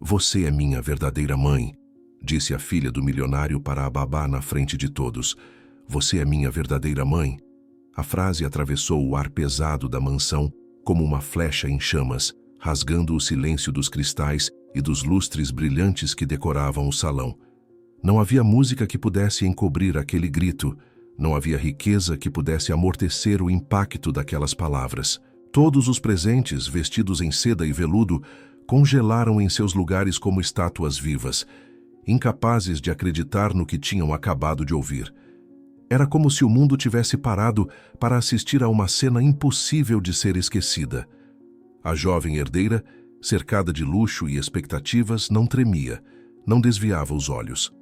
"Você é minha verdadeira mãe", disse a filha do milionário para a babá na frente de todos. "Você é minha verdadeira mãe?" A frase atravessou o ar pesado da mansão como uma flecha em chamas, rasgando o silêncio dos cristais e dos lustres brilhantes que decoravam o salão. Não havia música que pudesse encobrir aquele grito, não havia riqueza que pudesse amortecer o impacto daquelas palavras. Todos os presentes, vestidos em seda e veludo, congelaram em seus lugares como estátuas vivas, incapazes de acreditar no que tinham acabado de ouvir. Era como se o mundo tivesse parado para assistir a uma cena impossível de ser esquecida. A jovem herdeira, cercada de luxo e expectativas, não tremia, não desviava os olhos.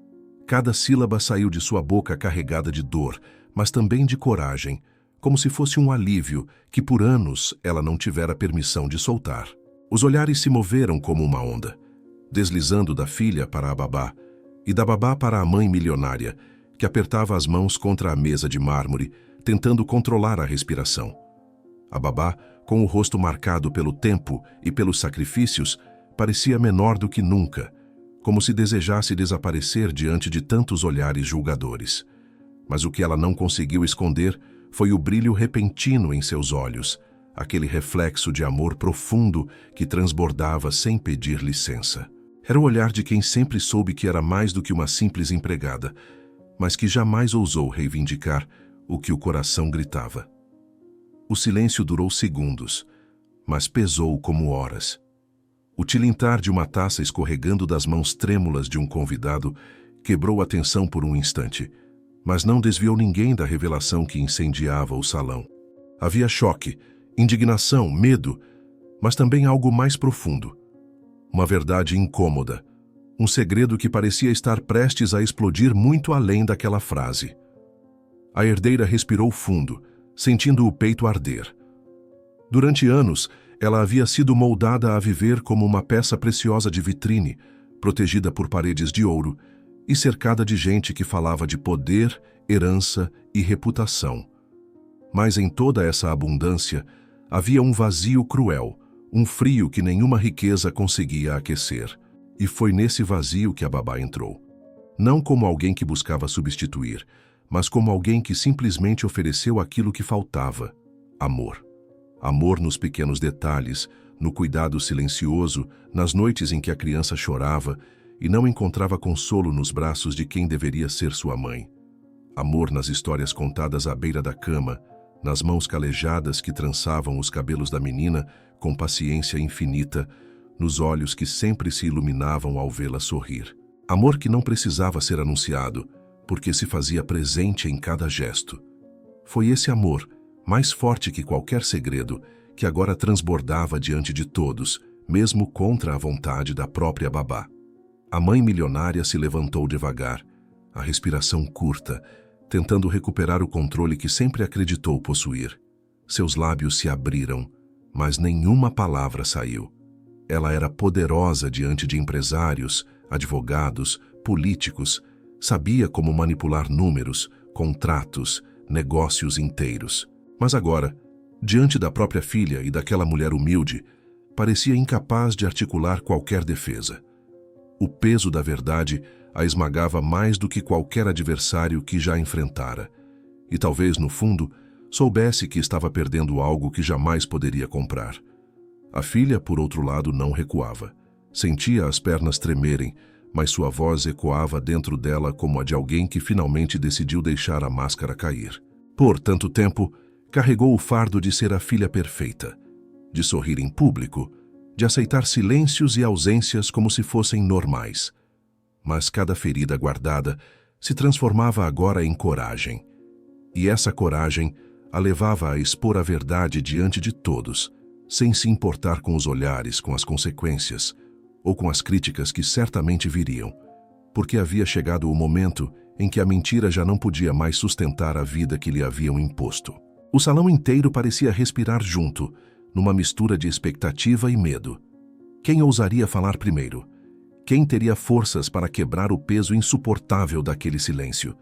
Cada sílaba saiu de sua boca carregada de dor, mas também de coragem, como se fosse um alívio que por anos ela não tivera permissão de soltar. Os olhares se moveram como uma onda, deslizando da filha para a babá e da babá para a mãe milionária, que apertava as mãos contra a mesa de mármore, tentando controlar a respiração. A babá, com o rosto marcado pelo tempo e pelos sacrifícios, parecia menor do que nunca, como se desejasse desaparecer diante de tantos olhares julgadores. Mas o que ela não conseguiu esconder foi o brilho repentino em seus olhos, aquele reflexo de amor profundo que transbordava sem pedir licença. Era o olhar de quem sempre soube que era mais do que uma simples empregada, mas que jamais ousou reivindicar o que o coração gritava. O silêncio durou segundos, mas pesou como horas. O tilintar de uma taça escorregando das mãos trêmulas de um convidado quebrou a tensão por um instante, mas não desviou ninguém da revelação que incendiava o salão. Havia choque, indignação, medo, mas também algo mais profundo. Uma verdade incômoda, um segredo que parecia estar prestes a explodir muito além daquela frase. A herdeira respirou fundo, sentindo o peito arder. Durante anos, ela havia sido moldada a viver como uma peça preciosa de vitrine, protegida por paredes de ouro e cercada de gente que falava de poder, herança e reputação. Mas em toda essa abundância, havia um vazio cruel, um frio que nenhuma riqueza conseguia aquecer. E foi nesse vazio que a babá entrou. Não como alguém que buscava substituir, mas como alguém que simplesmente ofereceu aquilo que faltava: amor. Amor nos pequenos detalhes, no cuidado silencioso, nas noites em que a criança chorava e não encontrava consolo nos braços de quem deveria ser sua mãe. Amor nas histórias contadas à beira da cama, nas mãos calejadas que trançavam os cabelos da menina com paciência infinita, nos olhos que sempre se iluminavam ao vê-la sorrir. Amor que não precisava ser anunciado, porque se fazia presente em cada gesto. Foi esse amor, mais forte que qualquer segredo, que agora transbordava diante de todos, mesmo contra a vontade da própria babá. A mãe milionária se levantou devagar, a respiração curta, tentando recuperar o controle que sempre acreditou possuir. Seus lábios se abriram, mas nenhuma palavra saiu. Ela era poderosa diante de empresários, advogados, políticos, sabia como manipular números, contratos, negócios inteiros. Mas agora, diante da própria filha e daquela mulher humilde, parecia incapaz de articular qualquer defesa. O peso da verdade a esmagava mais do que qualquer adversário que já enfrentara. E talvez, no fundo, soubesse que estava perdendo algo que jamais poderia comprar. A filha, por outro lado, não recuava. Sentia as pernas tremerem, mas sua voz ecoava dentro dela como a de alguém que finalmente decidiu deixar a máscara cair. Por tanto tempo, carregou o fardo de ser a filha perfeita, de sorrir em público, de aceitar silêncios e ausências como se fossem normais. Mas cada ferida guardada se transformava agora em coragem. E essa coragem a levava a expor a verdade diante de todos, sem se importar com os olhares, com as consequências, ou com as críticas que certamente viriam, porque havia chegado o momento em que a mentira já não podia mais sustentar a vida que lhe haviam imposto. O salão inteiro parecia respirar junto, numa mistura de expectativa e medo. Quem ousaria falar primeiro? Quem teria forças para quebrar o peso insuportável daquele silêncio?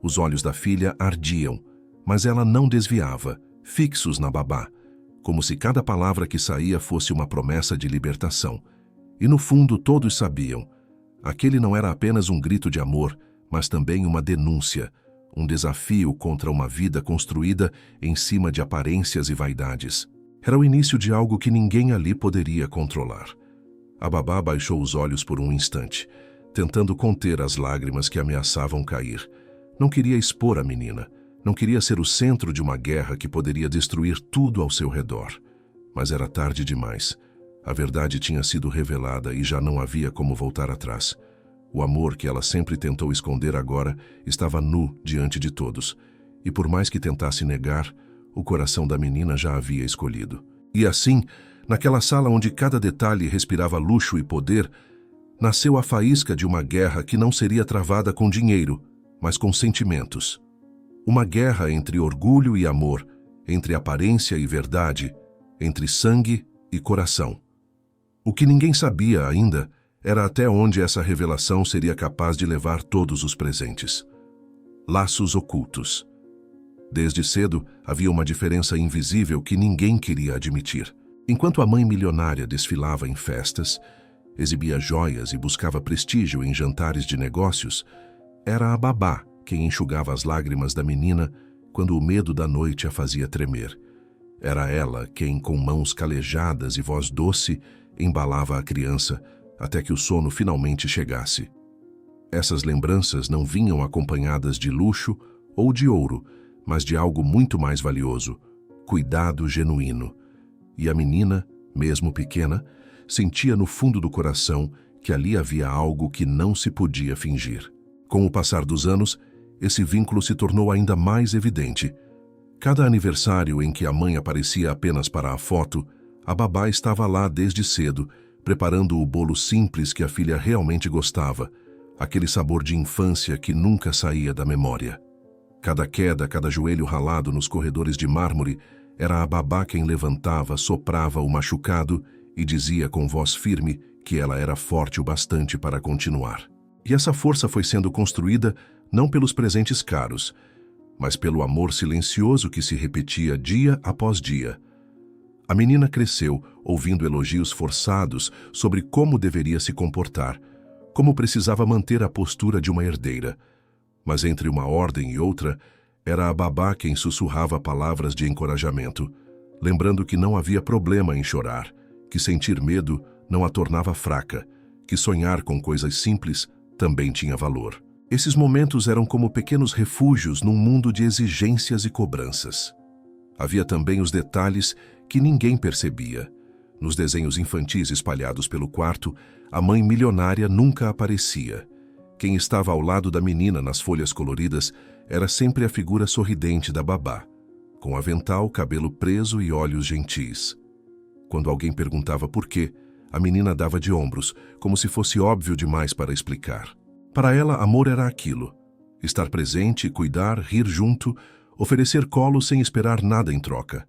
Os olhos da filha ardiam, mas ela não desviava, fixos na babá, como se cada palavra que saía fosse uma promessa de libertação. E no fundo todos sabiam. Aquele não era apenas um grito de amor, mas também uma denúncia, um desafio contra uma vida construída em cima de aparências e vaidades. Era o início de algo que ninguém ali poderia controlar. A babá baixou os olhos por um instante, tentando conter as lágrimas que ameaçavam cair. Não queria expor a menina. Não queria ser o centro de uma guerra que poderia destruir tudo ao seu redor. Mas era tarde demais. A verdade tinha sido revelada e já não havia como voltar atrás. O amor que ela sempre tentou esconder agora estava nu diante de todos. E por mais que tentasse negar, o coração da menina já havia escolhido. E assim, naquela sala onde cada detalhe respirava luxo e poder, nasceu a faísca de uma guerra que não seria travada com dinheiro, mas com sentimentos. Uma guerra entre orgulho e amor, entre aparência e verdade, entre sangue e coração. O que ninguém sabia ainda era até onde essa revelação seria capaz de levar todos os presentes. Laços ocultos. Desde cedo, havia uma diferença invisível que ninguém queria admitir. Enquanto a mãe milionária desfilava em festas, exibia joias e buscava prestígio em jantares de negócios, era a babá quem enxugava as lágrimas da menina quando o medo da noite a fazia tremer. Era ela quem, com mãos calejadas e voz doce, embalava a criança até que o sono finalmente chegasse. Essas lembranças não vinham acompanhadas de luxo ou de ouro, mas de algo muito mais valioso, cuidado genuíno. E a menina, mesmo pequena, sentia no fundo do coração que ali havia algo que não se podia fingir. Com o passar dos anos, esse vínculo se tornou ainda mais evidente. Cada aniversário em que a mãe aparecia apenas para a foto, a babá estava lá desde cedo, preparando o bolo simples que a filha realmente gostava, aquele sabor de infância que nunca saía da memória. Cada queda, cada joelho ralado nos corredores de mármore, era a babá quem levantava, soprava o machucado e dizia com voz firme que ela era forte o bastante para continuar. E essa força foi sendo construída não pelos presentes caros, mas pelo amor silencioso que se repetia dia após dia. A menina cresceu, ouvindo elogios forçados sobre como deveria se comportar, como precisava manter a postura de uma herdeira. Mas entre uma ordem e outra, era a babá quem sussurrava palavras de encorajamento, lembrando que não havia problema em chorar, que sentir medo não a tornava fraca, que sonhar com coisas simples também tinha valor. Esses momentos eram como pequenos refúgios num mundo de exigências e cobranças. Havia também os detalhes que ninguém percebia. Nos desenhos infantis espalhados pelo quarto, a mãe milionária nunca aparecia. Quem estava ao lado da menina nas folhas coloridas era sempre a figura sorridente da babá, com avental, cabelo preso e olhos gentis. Quando alguém perguntava por quê, a menina dava de ombros, como se fosse óbvio demais para explicar. Para ela, amor era aquilo: estar presente, cuidar, rir junto, oferecer colo sem esperar nada em troca.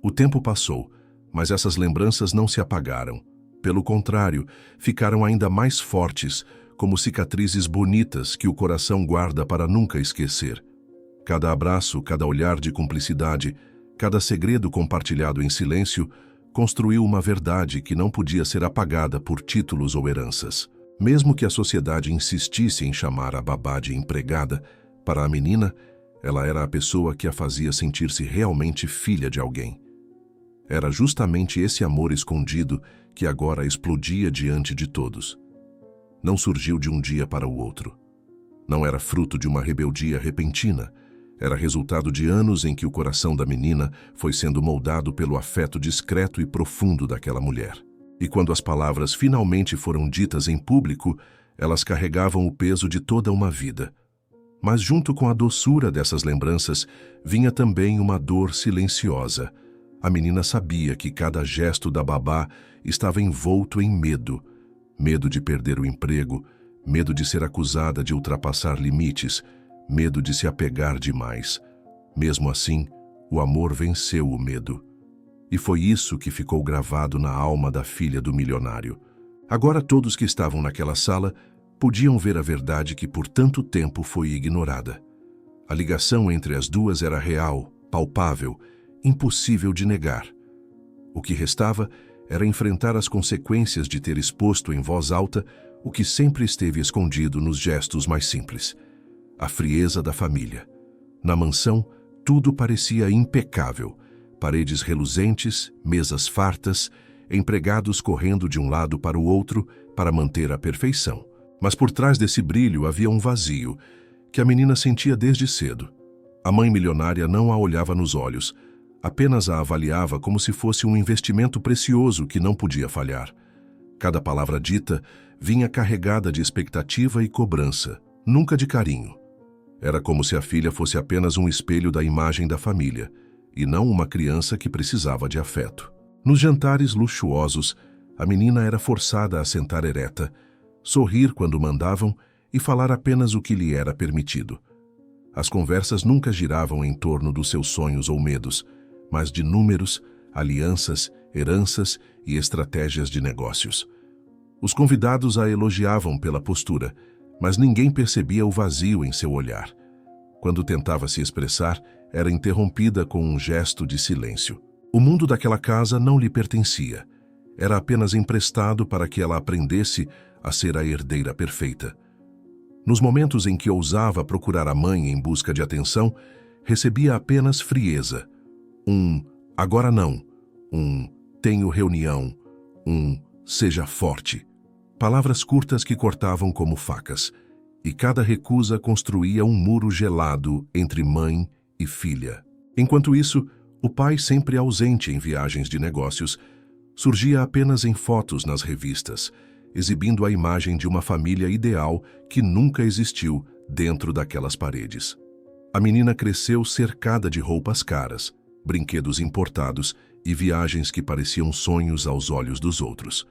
O tempo passou, mas essas lembranças não se apagaram. Pelo contrário, ficaram ainda mais fortes, como cicatrizes bonitas que o coração guarda para nunca esquecer. Cada abraço, cada olhar de cumplicidade, cada segredo compartilhado em silêncio, construiu uma verdade que não podia ser apagada por títulos ou heranças. Mesmo que a sociedade insistisse em chamar a babá de empregada, para a menina, ela era a pessoa que a fazia sentir-se realmente filha de alguém. Era justamente esse amor escondido que agora explodia diante de todos. Não surgiu de um dia para o outro. Não era fruto de uma rebeldia repentina. Era resultado de anos em que o coração da menina foi sendo moldado pelo afeto discreto e profundo daquela mulher. E quando as palavras finalmente foram ditas em público, elas carregavam o peso de toda uma vida. Mas junto com a doçura dessas lembranças, vinha também uma dor silenciosa. A menina sabia que cada gesto da babá estava envolto em medo. Medo de perder o emprego, medo de ser acusada de ultrapassar limites, medo de se apegar demais. Mesmo assim, o amor venceu o medo. E foi isso que ficou gravado na alma da filha do milionário. Agora todos que estavam naquela sala podiam ver a verdade que por tanto tempo foi ignorada. A ligação entre as duas era real, palpável, impossível de negar. O que restava era enfrentar as consequências de ter exposto em voz alta o que sempre esteve escondido nos gestos mais simples: a frieza da família. Na mansão, tudo parecia impecável: paredes reluzentes, mesas fartas, empregados correndo de um lado para o outro para manter a perfeição. Mas por trás desse brilho havia um vazio que a menina sentia desde cedo. A mãe milionária não a olhava nos olhos, apenas a avaliava como se fosse um investimento precioso que não podia falhar. Cada palavra dita vinha carregada de expectativa e cobrança, nunca de carinho. Era como se a filha fosse apenas um espelho da imagem da família, e não uma criança que precisava de afeto. Nos jantares luxuosos, a menina era forçada a sentar ereta, sorrir quando mandavam e falar apenas o que lhe era permitido. As conversas nunca giravam em torno dos seus sonhos ou medos, mas de números, alianças, heranças e estratégias de negócios. Os convidados a elogiavam pela postura, mas ninguém percebia o vazio em seu olhar. Quando tentava se expressar, era interrompida com um gesto de silêncio. O mundo daquela casa não lhe pertencia. Era apenas emprestado para que ela aprendesse a ser a herdeira perfeita. Nos momentos em que ousava procurar a mãe em busca de atenção, recebia apenas frieza. Agora não. Tenho reunião. Seja forte. Palavras curtas que cortavam como facas, e cada recusa construía um muro gelado entre mãe e filha. Enquanto isso, o pai, sempre ausente em viagens de negócios, surgia apenas em fotos nas revistas, exibindo a imagem de uma família ideal que nunca existiu dentro daquelas paredes. A menina cresceu cercada de roupas caras, brinquedos importados e viagens que pareciam sonhos aos olhos dos outros.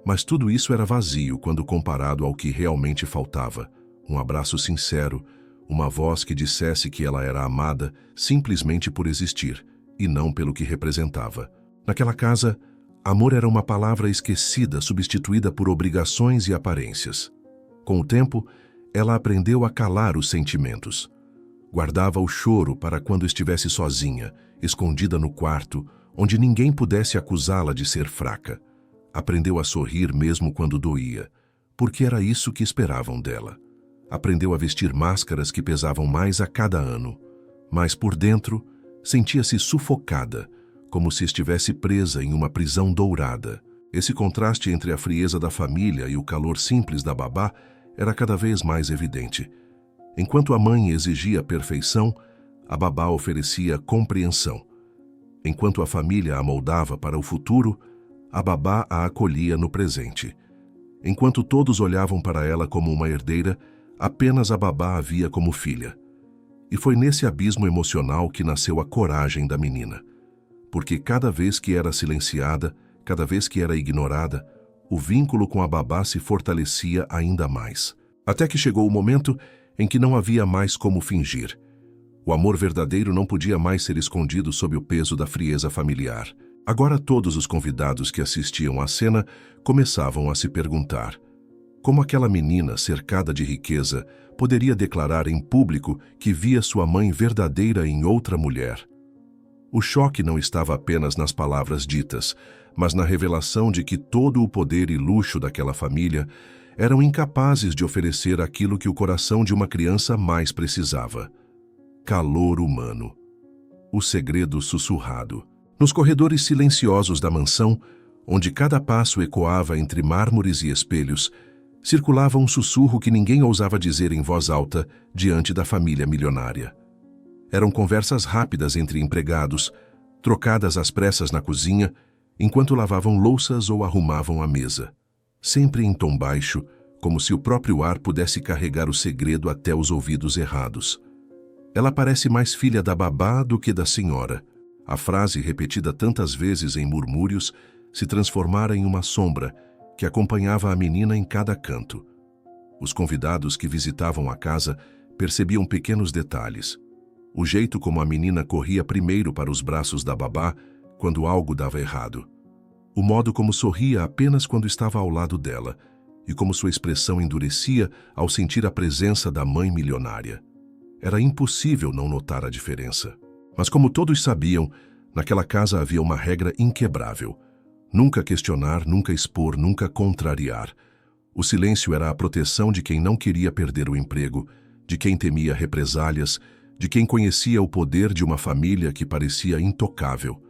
Mas tudo isso era vazio quando comparado ao que realmente faltava: um abraço sincero, uma voz que dissesse que ela era amada simplesmente por existir e não pelo que representava. Naquela casa, amor era uma palavra esquecida, substituída por obrigações e aparências. Com o tempo, ela aprendeu a calar os sentimentos. Guardava o choro para quando estivesse sozinha, escondida no quarto, onde ninguém pudesse acusá-la de ser fraca. Aprendeu a sorrir mesmo quando doía, porque era isso que esperavam dela. Aprendeu a vestir máscaras que pesavam mais a cada ano. Mas por dentro, sentia-se sufocada, como se estivesse presa em uma prisão dourada. Esse contraste entre a frieza da família e o calor simples da babá era cada vez mais evidente. Enquanto a mãe exigia perfeição, a babá oferecia compreensão. Enquanto a família a moldava para o futuro, a babá a acolhia no presente. Enquanto todos olhavam para ela como uma herdeira, apenas a babá a via como filha. E foi nesse abismo emocional que nasceu a coragem da menina. Porque cada vez que era silenciada, cada vez que era ignorada, o vínculo com a babá se fortalecia ainda mais. Até que chegou o momento em que não havia mais como fingir. O amor verdadeiro não podia mais ser escondido sob o peso da frieza familiar. Agora todos os convidados que assistiam à cena começavam a se perguntar: como aquela menina cercada de riqueza poderia declarar em público que via sua mãe verdadeira em outra mulher? O choque não estava apenas nas palavras ditas, mas na revelação de que todo o poder e luxo daquela família eram incapazes de oferecer aquilo que o coração de uma criança mais precisava: calor humano. O segredo sussurrado. Nos corredores silenciosos da mansão, onde cada passo ecoava entre mármores e espelhos, circulava um sussurro que ninguém ousava dizer em voz alta diante da família milionária. Eram conversas rápidas entre empregados, trocadas às pressas na cozinha, enquanto lavavam louças ou arrumavam a mesa. Sempre em tom baixo, como se o próprio ar pudesse carregar o segredo até os ouvidos errados. Ela parece mais filha da babá do que da senhora. A frase, repetida tantas vezes em murmúrios, se transformara em uma sombra que acompanhava a menina em cada canto. Os convidados que visitavam a casa percebiam pequenos detalhes. O jeito como a menina corria primeiro para os braços da babá quando algo dava errado. O modo como sorria apenas quando estava ao lado dela, e como sua expressão endurecia ao sentir a presença da mãe milionária. Era impossível não notar a diferença. Mas como todos sabiam, naquela casa havia uma regra inquebrável: Nunca questionar, nunca expor, nunca contrariar. O silêncio era a proteção de quem não queria perder o emprego, de quem temia represálias, de quem conhecia o poder de uma família que parecia intocável.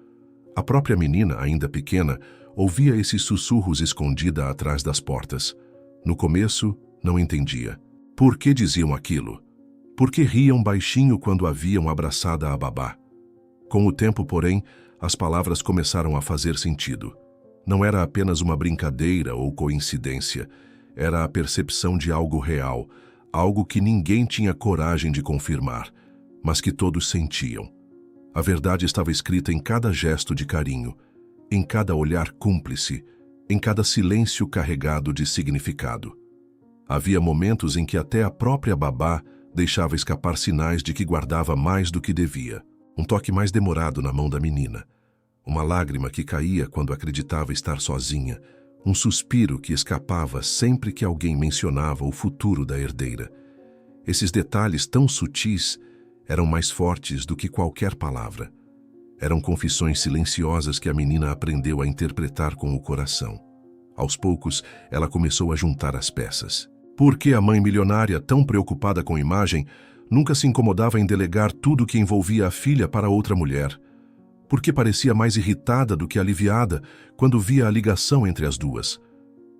A própria menina, ainda pequena, ouvia esses sussurros escondida atrás das portas. No começo, não entendia. Por que diziam aquilo? Por que riam baixinho quando a viam abraçada a babá? Com o tempo, porém, as palavras começaram a fazer sentido. Não era apenas uma brincadeira ou coincidência. Era a percepção de algo real, algo que ninguém tinha coragem de confirmar, mas que todos sentiam. A verdade estava escrita em cada gesto de carinho, em cada olhar cúmplice, em cada silêncio carregado de significado. Havia momentos em que até a própria babá deixava escapar sinais de que guardava mais do que devia. Um toque mais demorado na mão da menina, uma lágrima que caía quando acreditava estar sozinha, um suspiro que escapava sempre que alguém mencionava o futuro da herdeira. Esses detalhes tão sutis eram mais fortes do que qualquer palavra. Eram confissões silenciosas que a menina aprendeu a interpretar com o coração. Aos poucos, ela começou a juntar as peças. Por que a mãe milionária, tão preocupada com imagem, nunca se incomodava em delegar tudo que envolvia a filha para outra mulher? Por que parecia mais irritada do que aliviada quando via a ligação entre as duas?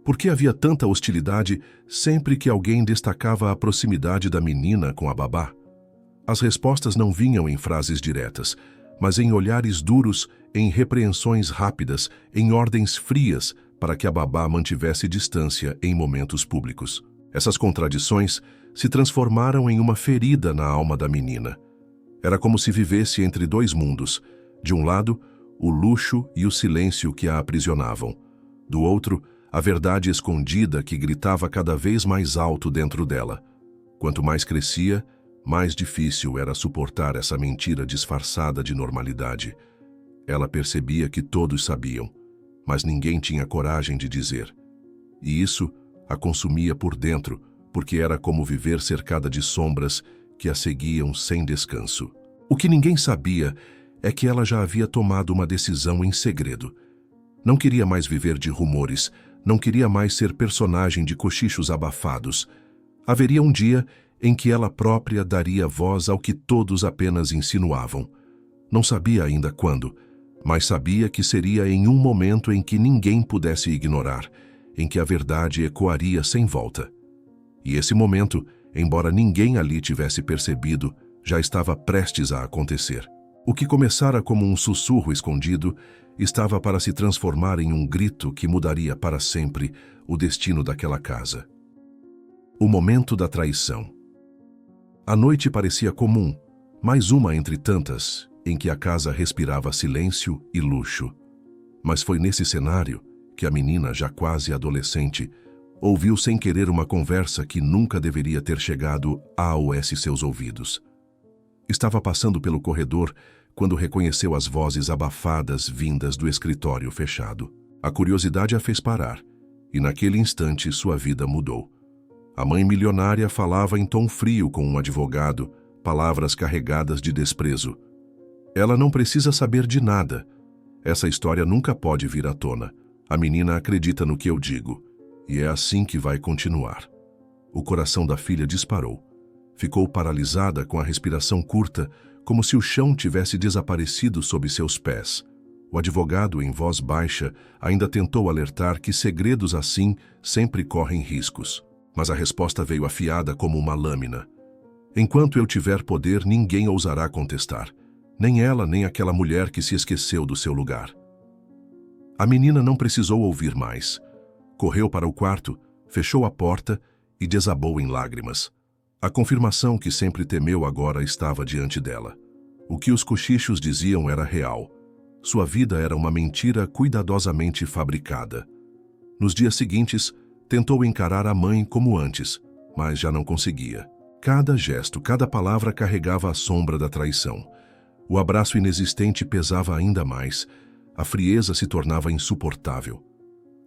Por que havia tanta hostilidade sempre que alguém destacava a proximidade da menina com a babá? As respostas não vinham em frases diretas, mas em olhares duros, em repreensões rápidas, em ordens frias para que a babá mantivesse distância em momentos públicos. Essas contradições se transformaram em uma ferida na alma da menina. Era como se vivesse entre dois mundos. De um lado, o luxo e o silêncio que a aprisionavam. Do outro, a verdade escondida que gritava cada vez mais alto dentro dela. Quanto mais crescia, mais difícil era suportar essa mentira disfarçada de normalidade. Ela percebia que todos sabiam, mas ninguém tinha coragem de dizer. E isso a consumia por dentro, porque era como viver cercada de sombras que a seguiam sem descanso. O que ninguém sabia é que ela já havia tomado uma decisão em segredo. Não queria mais viver de rumores, não queria mais ser personagem de cochichos abafados. Haveria um dia em que ela própria daria voz ao que todos apenas insinuavam. Não sabia ainda quando, mas sabia que seria em um momento em que ninguém pudesse ignorar, em que a verdade ecoaria sem volta. E esse momento, embora ninguém ali tivesse percebido, já estava prestes a acontecer. O que começara como um sussurro escondido estava para se transformar em um grito que mudaria para sempre o destino daquela casa. O momento da traição. A noite parecia comum, mais uma entre tantas, em que a casa respirava silêncio e luxo. Mas foi nesse cenário que a menina, já quase adolescente, ouviu sem querer uma conversa que nunca deveria ter chegado aos seus ouvidos. Estava passando pelo corredor quando reconheceu as vozes abafadas vindas do escritório fechado. A curiosidade a fez parar, e naquele instante sua vida mudou. A mãe milionária falava em tom frio com um advogado, palavras carregadas de desprezo. Ela não precisa saber de nada. Essa história nunca pode vir à tona. A menina acredita no que eu digo, e é assim que vai continuar. O coração da filha disparou. Ficou paralisada com a respiração curta, como se o chão tivesse desaparecido sob seus pés. O advogado, em voz baixa, ainda tentou alertar que segredos assim sempre correm riscos. Mas a resposta veio afiada como uma lâmina. Enquanto eu tiver poder, ninguém ousará contestar. Nem ela, nem aquela mulher que se esqueceu do seu lugar. A menina não precisou ouvir mais. Correu para o quarto, fechou a porta e desabou em lágrimas. A confirmação que sempre temeu agora estava diante dela. O que os cochichos diziam era real. Sua vida era uma mentira cuidadosamente fabricada. Nos dias seguintes, tentou encarar a mãe como antes, mas já não conseguia. Cada gesto, cada palavra carregava a sombra da traição. O abraço inexistente pesava ainda mais. A frieza se tornava insuportável.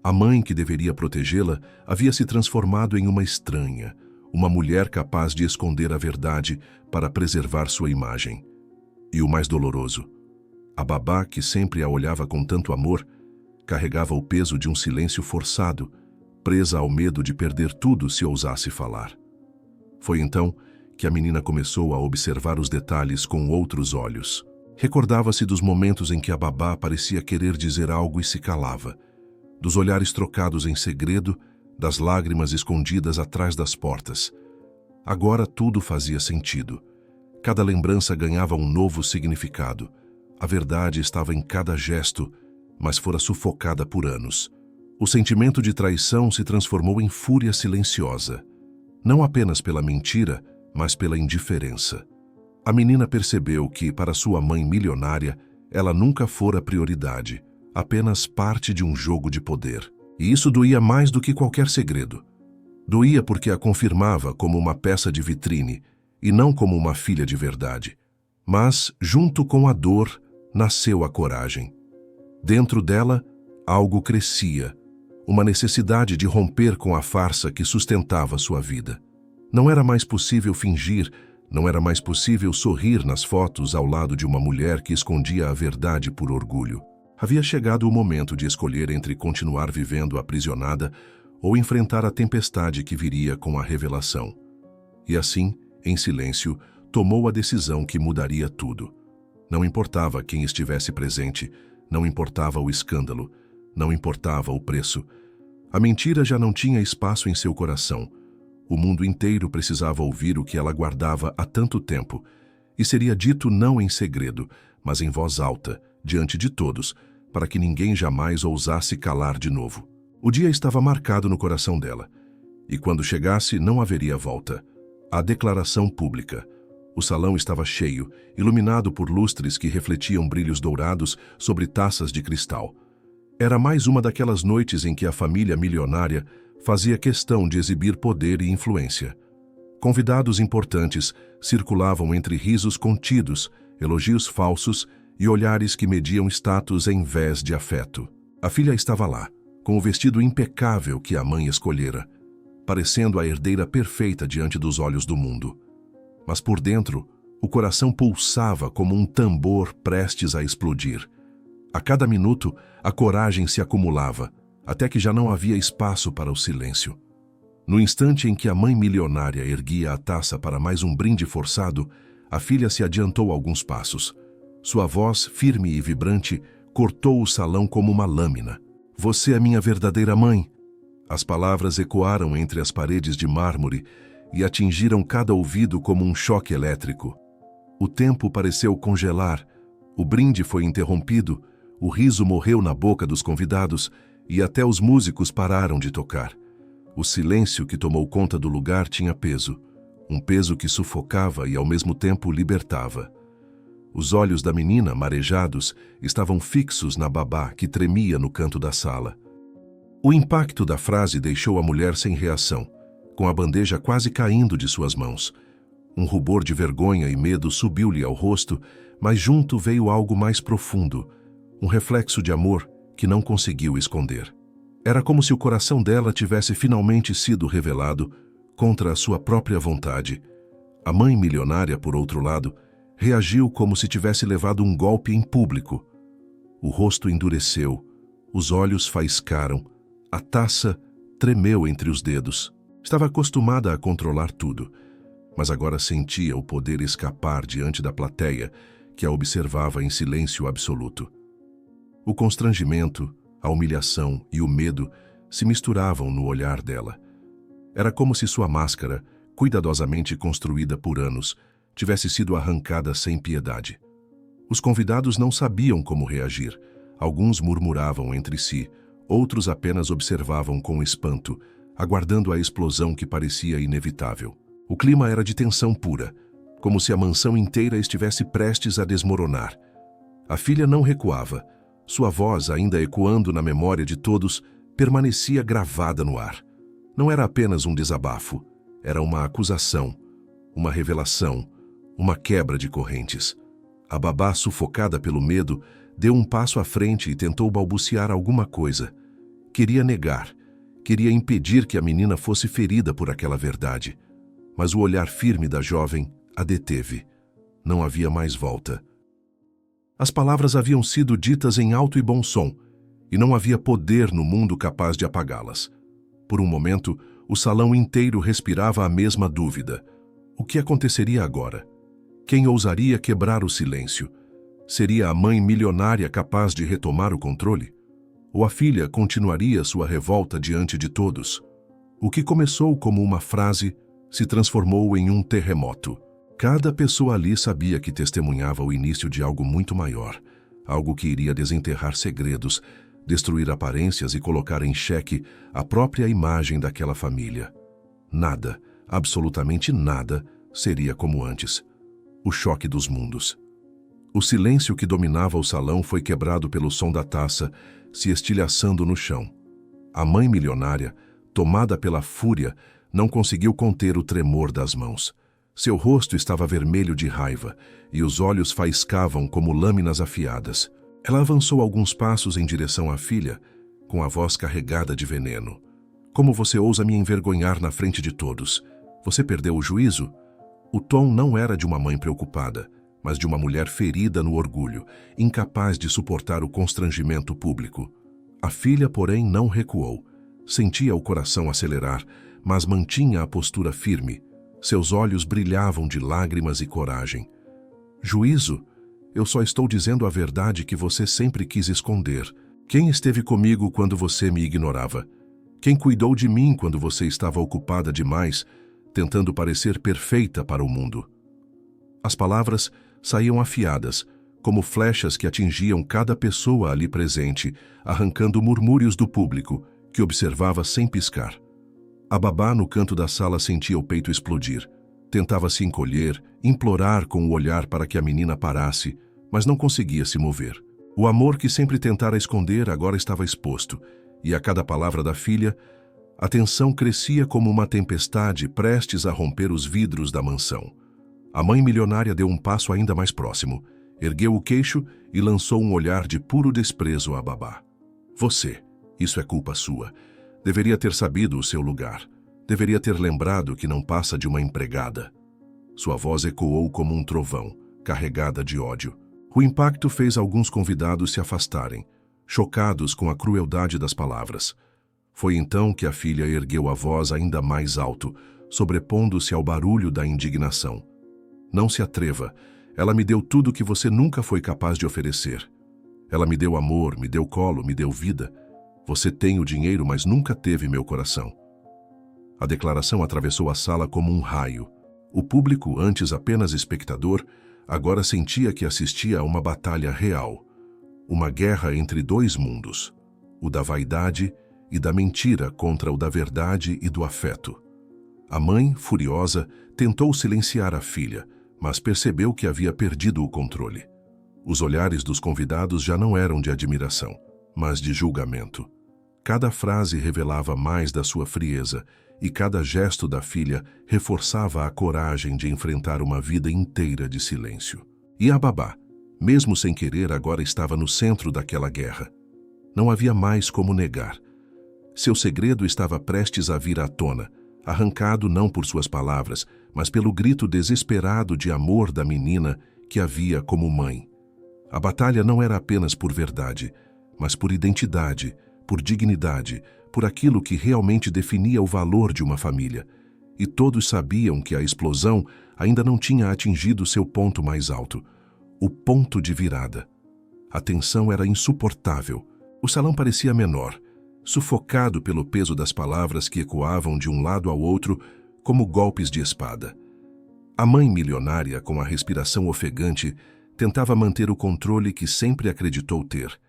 A mãe que deveria protegê-la havia se transformado em uma estranha, uma mulher capaz de esconder a verdade para preservar sua imagem. E o mais doloroso, a babá, que sempre a olhava com tanto amor, carregava o peso de um silêncio forçado, presa ao medo de perder tudo se ousasse falar. Foi então que a menina começou a observar os detalhes com outros olhos. Recordava-se dos momentos em que a babá parecia querer dizer algo e se calava, dos olhares trocados em segredo, das lágrimas escondidas atrás das portas. Agora tudo fazia sentido. Cada lembrança ganhava um novo significado. A verdade estava em cada gesto, mas fora sufocada por anos. O sentimento de traição se transformou em fúria silenciosa, não apenas pela mentira, mas pela indiferença. A menina percebeu que, para sua mãe milionária, ela nunca fora prioridade, apenas parte de um jogo de poder. E isso doía mais do que qualquer segredo. Doía porque a confirmava como uma peça de vitrine e não como uma filha de verdade. Mas, junto com a dor, nasceu a coragem. Dentro dela, algo crescia, uma necessidade de romper com a farsa que sustentava sua vida. Não era mais possível fingir, não era mais possível sorrir nas fotos ao lado de uma mulher que escondia a verdade por orgulho. Havia chegado o momento de escolher entre continuar vivendo aprisionada ou enfrentar a tempestade que viria com a revelação. E assim, em silêncio, tomou a decisão que mudaria tudo. Não importava quem estivesse presente, não importava o escândalo, não importava o preço. A mentira já não tinha espaço em seu coração. O mundo inteiro precisava ouvir o que ela guardava há tanto tempo, e seria dito não em segredo, mas em voz alta, diante de todos, para que ninguém jamais ousasse calar de novo. O dia estava marcado no coração dela, e quando chegasse não haveria volta. A declaração pública. O salão estava cheio, iluminado por lustres que refletiam brilhos dourados sobre taças de cristal. Era mais uma daquelas noites em que a família milionária fazia questão de exibir poder e influência. Convidados importantes circulavam entre risos contidos, elogios falsos e olhares que mediam status em vez de afeto. A filha estava lá, com o vestido impecável que a mãe escolhera, parecendo a herdeira perfeita diante dos olhos do mundo. Mas por dentro, o coração pulsava como um tambor prestes a explodir. A cada minuto, a coragem se acumulava, até que já não havia espaço para o silêncio. No instante em que a mãe milionária erguia a taça para mais um brinde forçado, a filha se adiantou alguns passos. Sua voz, firme e vibrante, cortou o salão como uma lâmina. "Você é minha verdadeira mãe." As palavras ecoaram entre as paredes de mármore e atingiram cada ouvido como um choque elétrico. O tempo pareceu congelar, o brinde foi interrompido, o riso morreu na boca dos convidados e até os músicos pararam de tocar. O silêncio que tomou conta do lugar tinha peso, um peso que sufocava e ao mesmo tempo libertava. Os olhos da menina, marejados, estavam fixos na babá que tremia no canto da sala. O impacto da frase deixou a mulher sem reação, com a bandeja quase caindo de suas mãos. Um rubor de vergonha e medo subiu-lhe ao rosto, mas junto veio algo mais profundo, um reflexo de amor que não conseguiu esconder. Era como se o coração dela tivesse finalmente sido revelado contra a sua própria vontade. A mãe milionária, por outro lado, reagiu como se tivesse levado um golpe em público. O rosto endureceu, os olhos faiscaram, a taça tremeu entre os dedos. Estava acostumada a controlar tudo, mas agora sentia o poder escapar diante da plateia que a observava em silêncio absoluto. O constrangimento, a humilhação e o medo se misturavam no olhar dela. Era como se sua máscara, cuidadosamente construída por anos, tivesse sido arrancada sem piedade. Os convidados não sabiam como reagir. Alguns murmuravam entre si, outros apenas observavam com espanto, aguardando a explosão que parecia inevitável. O clima era de tensão pura, como se a mansão inteira estivesse prestes a desmoronar. A filha não recuava. Sua voz, ainda ecoando na memória de todos, permanecia gravada no ar. Não era apenas um desabafo, era uma acusação, uma revelação, uma quebra de correntes. A babá, sufocada pelo medo, deu um passo à frente e tentou balbuciar alguma coisa. Queria negar, queria impedir que a menina fosse ferida por aquela verdade. Mas o olhar firme da jovem a deteve. Não havia mais volta. As palavras haviam sido ditas em alto e bom som, e não havia poder no mundo capaz de apagá-las. Por um momento, o salão inteiro respirava a mesma dúvida. O que aconteceria agora? Quem ousaria quebrar o silêncio? Seria a mãe milionária capaz de retomar o controle? Ou a filha continuaria sua revolta diante de todos? O que começou como uma frase se transformou em um terremoto. Cada pessoa ali sabia que testemunhava o início de algo muito maior, algo que iria desenterrar segredos, destruir aparências e colocar em xeque a própria imagem daquela família. Nada, absolutamente nada, seria como antes. O choque dos mundos. O silêncio que dominava o salão foi quebrado pelo som da taça se estilhaçando no chão. A mãe milionária, tomada pela fúria, não conseguiu conter o tremor das mãos. Seu rosto estava vermelho de raiva e os olhos faiscavam como lâminas afiadas. Ela avançou alguns passos em direção à filha, com a voz carregada de veneno. Como você ousa me envergonhar na frente de todos? Você perdeu o juízo? O tom não era de uma mãe preocupada, mas de uma mulher ferida no orgulho, incapaz de suportar o constrangimento público. A filha, porém, não recuou. Sentia o coração acelerar, mas mantinha a postura firme. Seus olhos brilhavam de lágrimas e coragem. Juízo? Eu só estou dizendo a verdade que você sempre quis esconder. Quem esteve comigo quando você me ignorava? Quem cuidou de mim quando você estava ocupada demais, tentando parecer perfeita para o mundo? As palavras saíam afiadas, como flechas que atingiam cada pessoa ali presente, arrancando murmúrios do público, que observava sem piscar. A babá no canto da sala sentia o peito explodir. Tentava se encolher, implorar com o olhar para que a menina parasse, mas não conseguia se mover. O amor que sempre tentara esconder agora estava exposto, e a cada palavra da filha, a tensão crescia como uma tempestade prestes a romper os vidros da mansão. A mãe milionária deu um passo ainda mais próximo, ergueu o queixo e lançou um olhar de puro desprezo à babá. Você, isso é culpa sua. Deveria ter sabido o seu lugar. Deveria ter lembrado que não passa de uma empregada. Sua voz ecoou como um trovão, carregada de ódio. O impacto fez alguns convidados se afastarem, chocados com a crueldade das palavras. Foi então que a filha ergueu a voz ainda mais alto, sobrepondo-se ao barulho da indignação. Não se atreva. Ela me deu tudo que você nunca foi capaz de oferecer. Ela me deu amor, me deu colo, me deu vida. Você tem o dinheiro, mas nunca teve meu coração. A declaração atravessou a sala como um raio. O público, antes apenas espectador, agora sentia que assistia a uma batalha real. Uma guerra entre dois mundos, o da vaidade e da mentira contra o da verdade e do afeto. A mãe, furiosa, tentou silenciar a filha, mas percebeu que havia perdido o controle. Os olhares dos convidados já não eram de admiração, mas de julgamento. Cada frase revelava mais da sua frieza, e cada gesto da filha reforçava a coragem de enfrentar uma vida inteira de silêncio. E a babá, mesmo sem querer, agora estava no centro daquela guerra. Não havia mais como negar. Seu segredo estava prestes a vir à tona, arrancado não por suas palavras, mas pelo grito desesperado de amor da menina que a via como mãe. A batalha não era apenas por verdade, mas por identidade, por dignidade, por aquilo que realmente definia o valor de uma família. E todos sabiam que a explosão ainda não tinha atingido seu ponto mais alto, o ponto de virada. A tensão era insuportável. O salão parecia menor, sufocado pelo peso das palavras que ecoavam de um lado ao outro como golpes de espada. A mãe milionária, com a respiração ofegante, tentava manter o controle que sempre acreditou ter.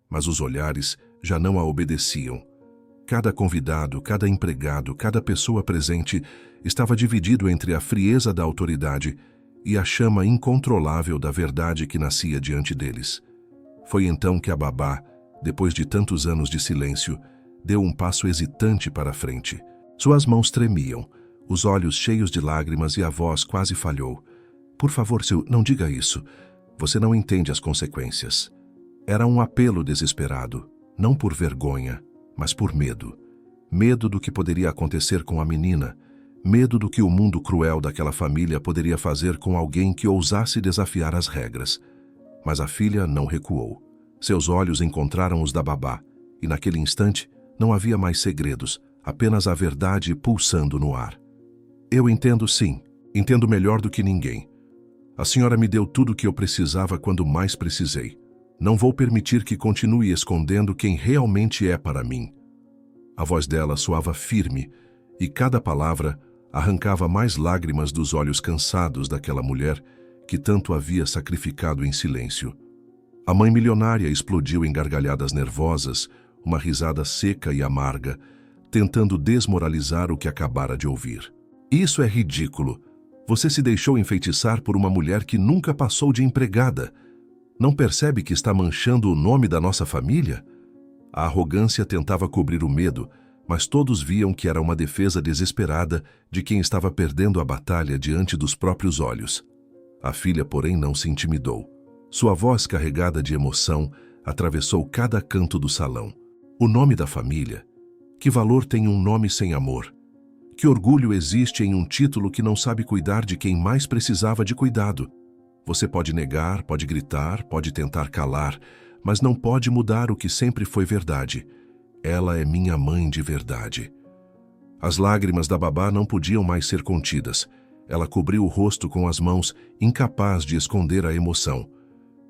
Mas os olhares já não a obedeciam. Cada convidado, cada empregado, cada pessoa presente estava dividido entre a frieza da autoridade e a chama incontrolável da verdade que nascia diante deles. Foi então que a babá, depois de tantos anos de silêncio, deu um passo hesitante para a frente. Suas mãos tremiam, os olhos cheios de lágrimas e a voz quase falhou. Por favor, Sil, não diga isso. Você não entende as consequências. Era um apelo desesperado, não por vergonha, mas por medo. Medo do que poderia acontecer com a menina, medo do que o mundo cruel daquela família poderia fazer com alguém que ousasse desafiar as regras. Mas a filha não recuou. Seus olhos encontraram os da babá, e naquele instante não havia mais segredos, apenas a verdade pulsando no ar. Eu entendo sim, entendo melhor do que ninguém. A senhora me deu tudo o que eu precisava quando mais precisei. Não vou permitir que continue escondendo quem realmente é para mim. A voz dela soava firme, e cada palavra arrancava mais lágrimas dos olhos cansados daquela mulher que tanto havia sacrificado em silêncio. A mãe milionária explodiu em gargalhadas nervosas, uma risada seca e amarga, tentando desmoralizar o que acabara de ouvir. Isso é ridículo. Você se deixou enfeitiçar por uma mulher que nunca passou de empregada. Não percebe que está manchando o nome da nossa família? A arrogância tentava cobrir o medo, mas todos viam que era uma defesa desesperada de quem estava perdendo a batalha diante dos próprios olhos. A filha, porém, não se intimidou. Sua voz, carregada de emoção, atravessou cada canto do salão. O nome da família? Que valor tem um nome sem amor? Que orgulho existe em um título que não sabe cuidar de quem mais precisava de cuidado? Você pode negar, pode gritar, pode tentar calar, mas não pode mudar o que sempre foi verdade. Ela é minha mãe de verdade. As lágrimas da babá não podiam mais ser contidas. Ela cobriu o rosto com as mãos, incapaz de esconder a emoção.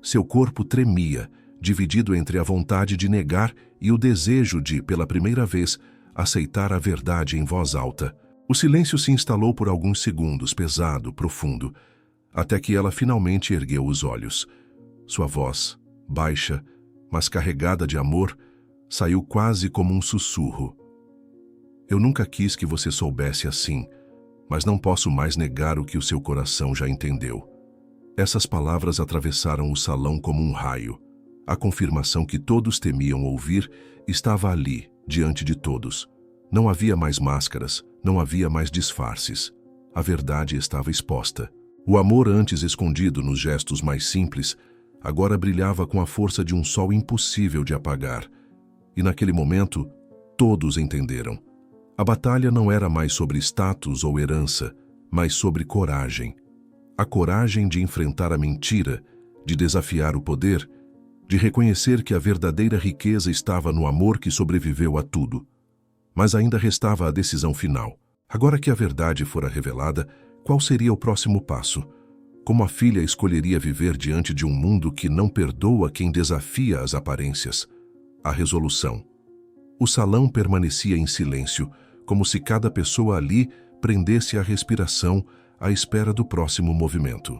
Seu corpo tremia, dividido entre a vontade de negar e o desejo de, pela primeira vez, aceitar a verdade em voz alta. O silêncio se instalou por alguns segundos, pesado, profundo, até que ela finalmente ergueu os olhos. Sua voz, baixa, mas carregada de amor, saiu quase como um sussurro. Eu nunca quis que você soubesse assim, mas não posso mais negar o que o seu coração já entendeu. Essas palavras atravessaram o salão como um raio. A confirmação que todos temiam ouvir estava ali, diante de todos. Não havia mais máscaras, não havia mais disfarces. A verdade estava exposta. O amor antes escondido nos gestos mais simples, agora brilhava com a força de um sol impossível de apagar. E naquele momento, todos entenderam. A batalha não era mais sobre status ou herança, mas sobre coragem. A coragem de enfrentar a mentira, de desafiar o poder, de reconhecer que a verdadeira riqueza estava no amor que sobreviveu a tudo. Mas ainda restava a decisão final. Agora que a verdade fora revelada, qual seria o próximo passo? Como a filha escolheria viver diante de um mundo que não perdoa quem desafia as aparências? A resolução. O salão permanecia em silêncio, como se cada pessoa ali prendesse a respiração à espera do próximo movimento.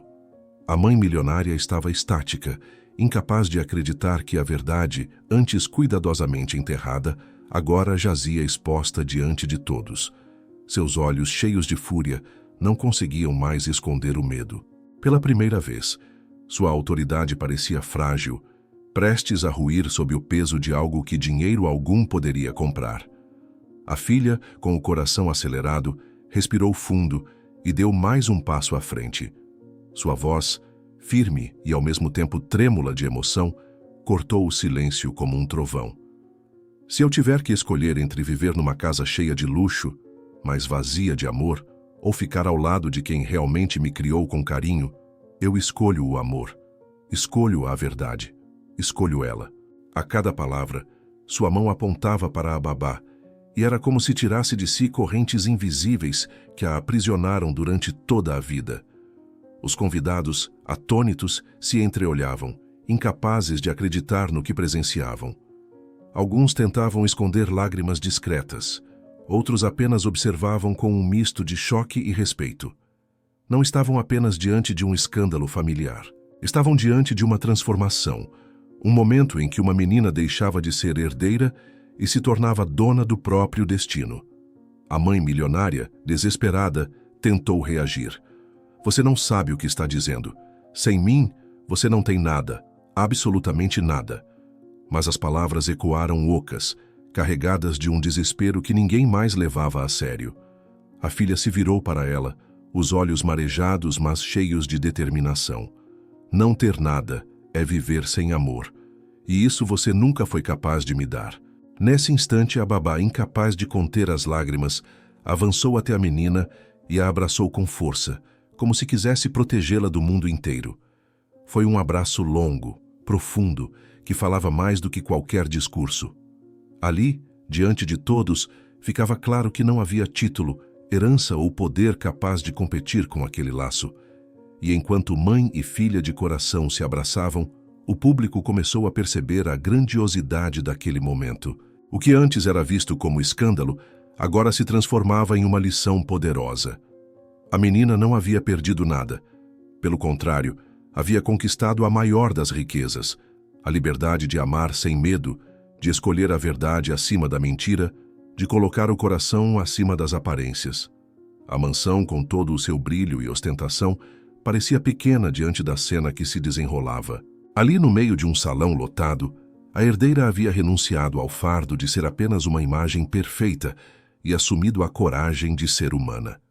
A mãe milionária estava estática, incapaz de acreditar que a verdade, antes cuidadosamente enterrada, agora jazia exposta diante de todos. Seus olhos, cheios de fúria, não conseguiam mais esconder o medo. Pela primeira vez, sua autoridade parecia frágil, prestes a ruir sob o peso de algo que dinheiro algum poderia comprar. A filha, com o coração acelerado, respirou fundo e deu mais um passo à frente. Sua voz, firme e ao mesmo tempo trêmula de emoção, cortou o silêncio como um trovão. Se eu tiver que escolher entre viver numa casa cheia de luxo, mas vazia de amor, ou ficar ao lado de quem realmente me criou com carinho, eu escolho o amor. Escolho a verdade. Escolho ela. A cada palavra, sua mão apontava para a babá, e era como se tirasse de si correntes invisíveis que a aprisionaram durante toda a vida. Os convidados, atônitos, se entreolhavam, incapazes de acreditar no que presenciavam. Alguns tentavam esconder lágrimas discretas, outros apenas observavam com um misto de choque e respeito. Não estavam apenas diante de um escândalo familiar. Estavam diante de uma transformação, um momento em que uma menina deixava de ser herdeira e se tornava dona do próprio destino. A mãe milionária, desesperada, tentou reagir. Você não sabe o que está dizendo. Sem mim, você não tem nada, absolutamente nada. Mas as palavras ecoaram ocas, carregadas de um desespero que ninguém mais levava a sério. A filha se virou para ela, os olhos marejados, mas cheios de determinação. Não ter nada é viver sem amor, e isso você nunca foi capaz de me dar. Nesse instante, a babá, incapaz de conter as lágrimas, avançou até a menina e a abraçou com força, como se quisesse protegê-la do mundo inteiro. Foi um abraço longo, profundo, que falava mais do que qualquer discurso. Ali, diante de todos, ficava claro que não havia título, herança ou poder capaz de competir com aquele laço. E enquanto mãe e filha de coração se abraçavam, o público começou a perceber a grandiosidade daquele momento. O que antes era visto como escândalo, agora se transformava em uma lição poderosa. A menina não havia perdido nada. Pelo contrário, havia conquistado a maior das riquezas, a liberdade de amar sem medo, de escolher a verdade acima da mentira, de colocar o coração acima das aparências. A mansão, com todo o seu brilho e ostentação, parecia pequena diante da cena que se desenrolava. Ali no meio de um salão lotado, a herdeira havia renunciado ao fardo de ser apenas uma imagem perfeita e assumido a coragem de ser humana.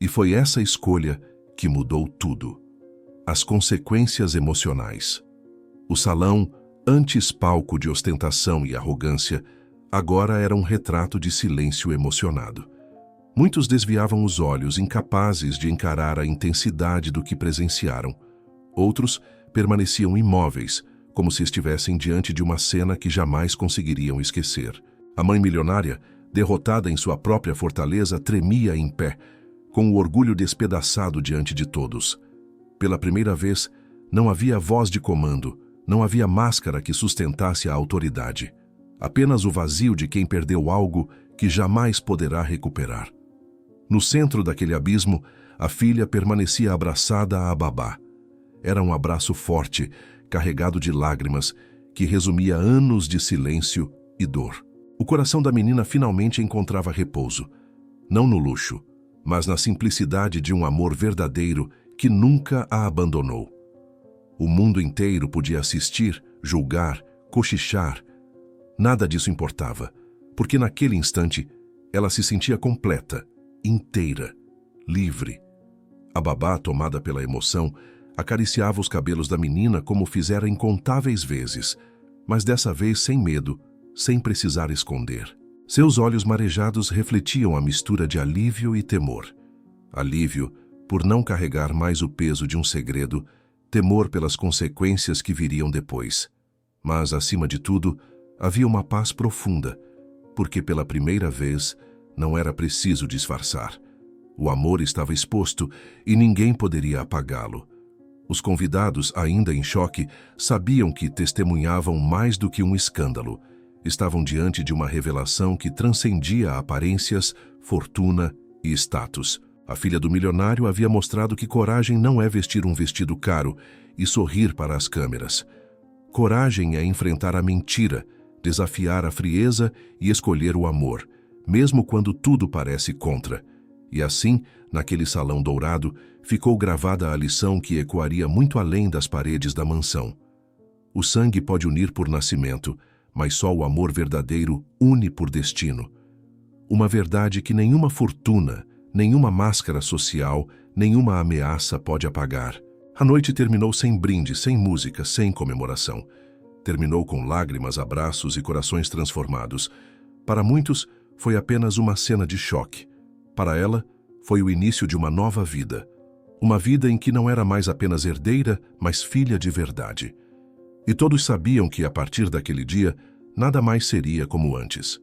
E foi essa escolha que mudou tudo. As consequências emocionais. O salão, antes palco de ostentação e arrogância, agora era um retrato de silêncio emocionado. Muitos desviavam os olhos, incapazes de encarar a intensidade do que presenciaram. Outros permaneciam imóveis, como se estivessem diante de uma cena que jamais conseguiriam esquecer. A mãe milionária, derrotada em sua própria fortaleza, tremia em pé, com o orgulho despedaçado diante de todos. Pela primeira vez, não havia voz de comando, não havia máscara que sustentasse a autoridade. Apenas o vazio de quem perdeu algo que jamais poderá recuperar. No centro daquele abismo, a filha permanecia abraçada à babá. Era um abraço forte, carregado de lágrimas, que resumia anos de silêncio e dor. O coração da menina finalmente encontrava repouso, não no luxo, mas na simplicidade de um amor verdadeiro que nunca a abandonou. O mundo inteiro podia assistir, julgar, cochichar. Nada disso importava, porque naquele instante ela se sentia completa, inteira, livre. A babá, tomada pela emoção, acariciava os cabelos da menina como fizera incontáveis vezes, mas dessa vez sem medo, sem precisar esconder. Seus olhos marejados refletiam a mistura de alívio e temor. Alívio por não carregar mais o peso de um segredo, temor pelas consequências que viriam depois. Mas, acima de tudo, havia uma paz profunda, porque pela primeira vez não era preciso disfarçar. O amor estava exposto e ninguém poderia apagá-lo. Os convidados, ainda em choque, sabiam que testemunhavam mais do que um escândalo. Estavam diante de uma revelação que transcendia aparências, fortuna e status. A filha do milionário havia mostrado que coragem não é vestir um vestido caro e sorrir para as câmeras. Coragem é enfrentar a mentira, desafiar a frieza e escolher o amor, mesmo quando tudo parece contra. E assim, naquele salão dourado, ficou gravada a lição que ecoaria muito além das paredes da mansão. O sangue pode unir por nascimento, mas só o amor verdadeiro une por destino. Uma verdade que nenhuma fortuna, nenhuma máscara social, nenhuma ameaça pode apagar. A noite terminou sem brinde, sem música, sem comemoração. Terminou com lágrimas, abraços e corações transformados. Para muitos, foi apenas uma cena de choque. Para ela, foi o início de uma nova vida. Uma vida em que não era mais apenas herdeira, mas filha de verdade. E todos sabiam que, a partir daquele dia, nada mais seria como antes.